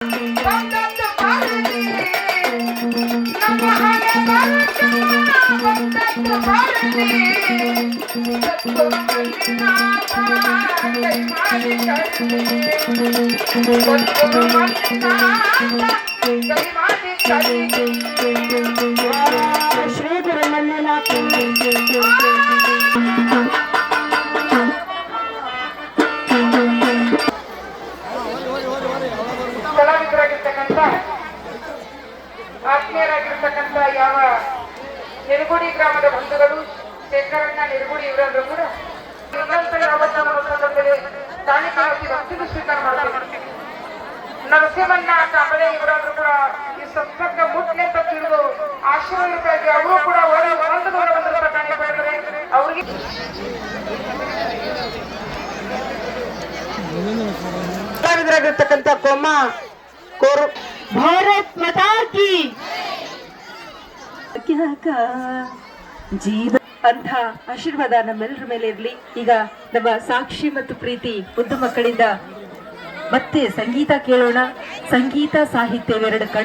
ಬಂದದ್ದು ಬಾರಲಿ ನಮ್ಮ ಹಣೆ ಬರಟ ಬಂದದ್ದು ಬಾರಲಿ ಸತ್ತು ಮಲ್ಲಿನಾಥ ಕೈ ಮಾಡಿ ಕರಲಿ ಸತ್ತು ಮಲ್ಲಿನಾಥ ಕೈ ಮಾಡಿ ಕರಲಿ ಶ್ರೀ ಗುರು ಮಲ್ಲಿನಾಥ ಕಲಾವಿದರಾಗಿರ್ತಕ್ಕಂಥ ಆತ್ಮೀಯರಾಗಿರ್ತಕ್ಕಂಥ ಯಾವ ನಿರ್ಗುಡಿ ಗ್ರಾಮದ ಬಂಧುಗಳು ಶೇಖರಣ್ಣ ನಿರ್ಗುಡಿ ಇವರೆಲ್ಲರೂ ಕೂಡ ಭಕ್ತಿಗೆ ಸ್ವೀಕಾರ ಮಾಡ್ತಾರೆ. ನರಸಿಂಹಣ್ಣ ಕಾಂಬಳೆ ಇವರಾದ್ರೂ ಕೂಡ ಈ ಸಂಪರ್ಕ ಮುಟ್ಲೆ ಅಂತ ತಿಳಿದು ಆಶೀರ್ವಾದ ಅವರು ಕೂಡ ಒಂದು 101 ರೂಪಾಯಿ ಕಾಣಿ ಕೊಡ್ತಾರೆ. ಅವರಿಗೆ ಕಲಾವಿದರಾಗಿರ್ತಕ್ಕಂಥ ಕೊಮ್ಮ ಕೋರು ಭಾರತ್ ಮಾತಾ ಕಿ ಜೀವ ಅಂತ ಆಶೀರ್ವಾದ ನಮ್ಮೆಲ್ಲರ ಮೇಲೆ ಇರಲಿ. ಈಗ ನಮ್ಮ ಸಾಕ್ಷಿ ಮತ್ತು ಪ್ರೀತಿ ಮುದ್ದು ಮಕ್ಕಳಿಂದ ಮತ್ತೆ ಸಂಗೀತ ಕೇಳೋಣ. ಸಂಗೀತ ಸಾಹಿತ್ಯವೆರಡು